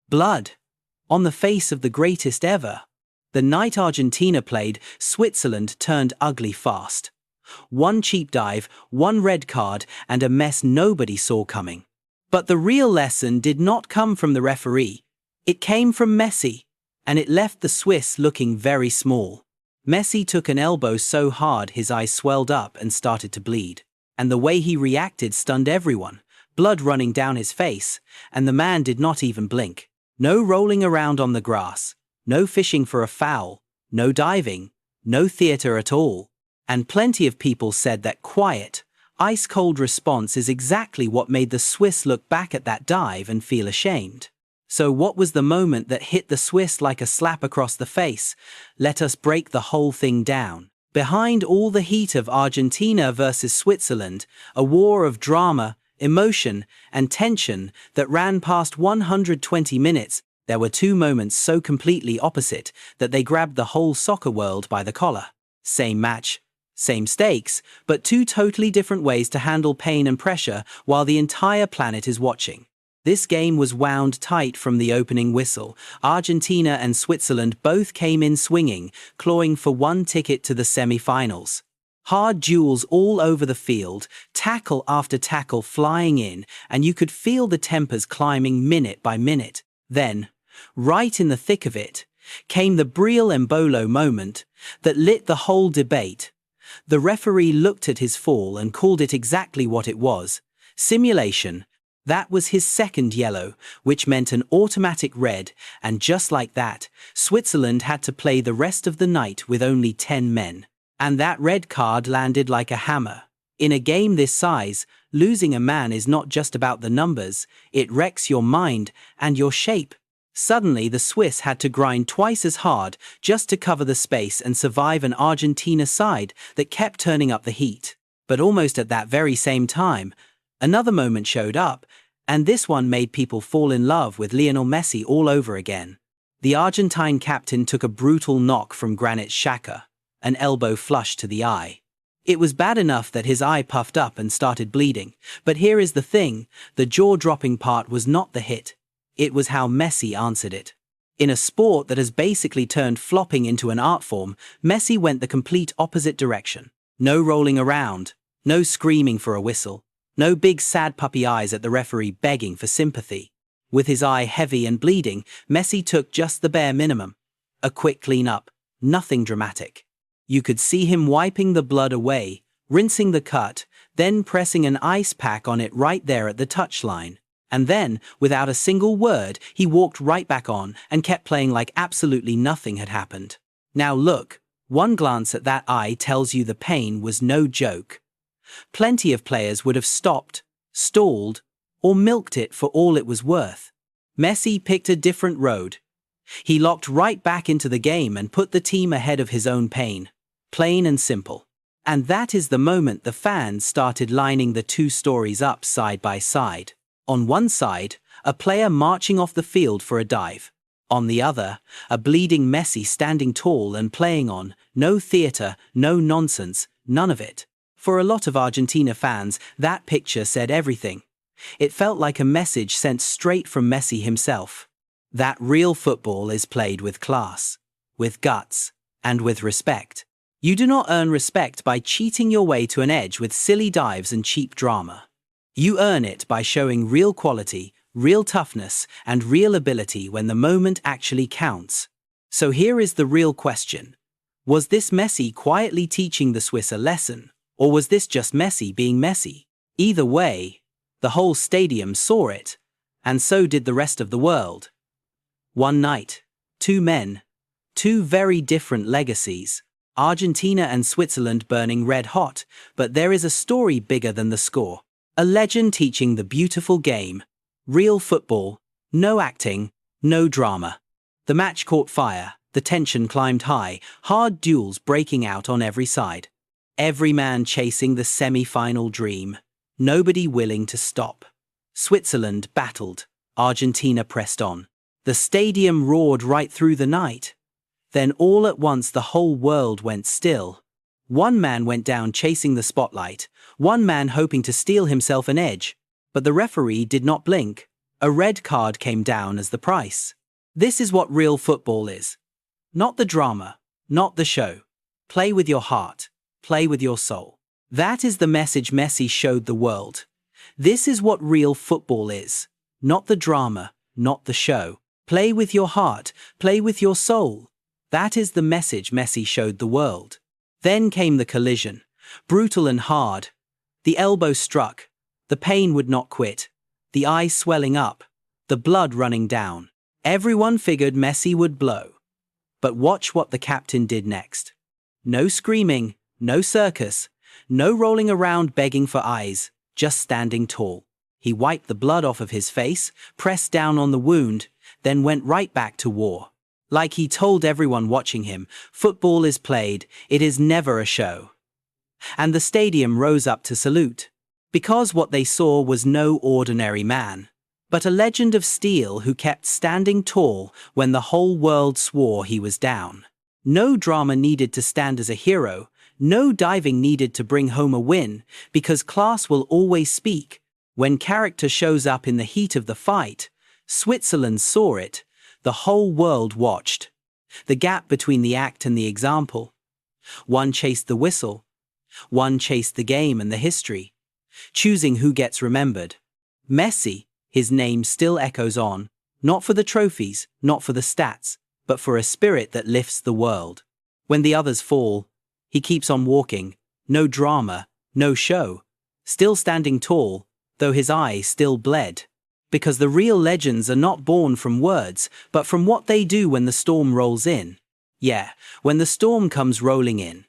Blood. On the face of the greatest ever. The night Argentina played, Switzerland turned ugly fast. One cheap dive, one red card, and a mess nobody saw coming. But the real lesson did not come from the referee. It came from Messi, and it left the Swiss looking very small. Messi took an elbow so hard his eyes swelled up and started to bleed. And the way he reacted stunned everyone, blood running down his face, and the man did not even blink. No rolling around on the grass, no fishing for a foul, no diving, no theater at all. And plenty of people said that quiet, ice-cold response is exactly what made the Swiss look back at that dive and feel ashamed. So what was the moment that hit the Swiss like a slap across the face? Let us break the whole thing down. Behind all the heat of Argentina versus Switzerland, a war of drama, emotion, and tension that ran past 120 minutes, there were two moments so completely opposite that they grabbed the whole soccer world by the collar. Same match, same stakes, but two totally different ways to handle pain and pressure while the entire planet is watching. This game was wound tight from the opening whistle. Argentina and Switzerland both came in swinging, clawing for one ticket to the semi-finals. Hard duels all over the field, tackle after tackle flying in, and you could feel the tempers climbing minute by minute. Then, right in the thick of it, came the Breel Embolo moment that lit the whole debate. The referee looked at his fall and called it exactly what it was: simulation. That was his second yellow, which meant an automatic red, and just like that, Switzerland had to play the rest of the night with only 10 men. And that red card landed like a hammer. In a game this size, losing a man is not just about the numbers, it wrecks your mind and your shape. Suddenly the Swiss had to grind twice as hard just to cover the space and survive an Argentina side that kept turning up the heat. But almost at that very same time, another moment showed up, and this one made people fall in love with Lionel Messi all over again. The Argentine captain took a brutal knock from Granit Xhaka, an elbow flush to the eye. It was bad enough that his eye puffed up and started bleeding, but here is the thing, the jaw-dropping part was not the hit. It was how Messi answered it. In a sport that has basically turned flopping into an art form, Messi went the complete opposite direction. No rolling around, no screaming for a whistle. No big sad puppy eyes at the referee begging for sympathy. With his eye heavy and bleeding, Messi took just the bare minimum. A quick clean-up, nothing dramatic. You could see him wiping the blood away, rinsing the cut, then pressing an ice pack on it right there at the touchline. And then, without a single word, he walked right back on and kept playing like absolutely nothing had happened. Now look, one glance at that eye tells you the pain was no joke. Plenty of players would have stopped, stalled, or milked it for all it was worth. Messi picked a different road. He locked right back into the game and put the team ahead of his own pain. Plain and simple. And that is the moment the fans started lining the two stories up side by side. On one side, a player marching off the field for a dive. On the other, a bleeding Messi standing tall and playing on, no theater, no nonsense, none of it. For a lot of Argentina fans, that picture said everything. It felt like a message sent straight from Messi himself. That real football is played with class, with guts, and with respect. You do not earn respect by cheating your way to an edge with silly dives and cheap drama. You earn it by showing real quality, real toughness, and real ability when the moment actually counts. So here is the real question. Was this Messi quietly teaching the Swiss a lesson? Or was this just Messi being Messi? Either way, the whole stadium saw it, and so did the rest of the world. One night, two men, two very different legacies. Argentina and Switzerland burning red hot, but there is a story bigger than the score. A legend teaching the beautiful game. Real football, no acting, no drama. The match caught fire, the tension climbed high, hard duels breaking out on every side. Every man chasing the semi-final dream. Nobody willing to stop. Switzerland battled. Argentina pressed on. The stadium roared right through the night. Then all at once the whole world went still. One man went down chasing the spotlight, one man hoping to steal himself an edge. But the referee did not blink. A red card came down as the price. This is what real football is. Not the drama, not the show. Play with your heart. Play with your soul. That is the message Messi showed the world. This is what real football is. Not the drama, not the show. Play with your heart. Play with your soul. That is the message Messi showed the world. Then came the collision. Brutal and hard. The elbow struck. The pain would not quit. The eyes swelling up. The blood running down. Everyone figured Messi would blow. But watch what the captain did next. No screaming, no circus, no rolling around begging for eyes, just standing tall. He wiped the blood off of his face, pressed down on the wound, then went right back to war. Like he told everyone watching him, football is played, it is never a show. And the stadium rose up to salute. Because what they saw was no ordinary man, but a legend of steel who kept standing tall when the whole world swore he was down. No drama needed to stand as a hero, no diving needed to bring home a win, because class will always speak. When character shows up in the heat of the fight, Switzerland saw it, the whole world watched. The gap between the act and the example. One chased the whistle, one chased the game and the history, choosing who gets remembered. Messi, his name still echoes on, not for the trophies, not for the stats, but for a spirit that lifts the world. When the others fall, he keeps on walking, no drama, no show, still standing tall, though his eyes still bled. Because the real legends are not born from words, but from what they do when the storm rolls in. Yeah, when the storm comes rolling in.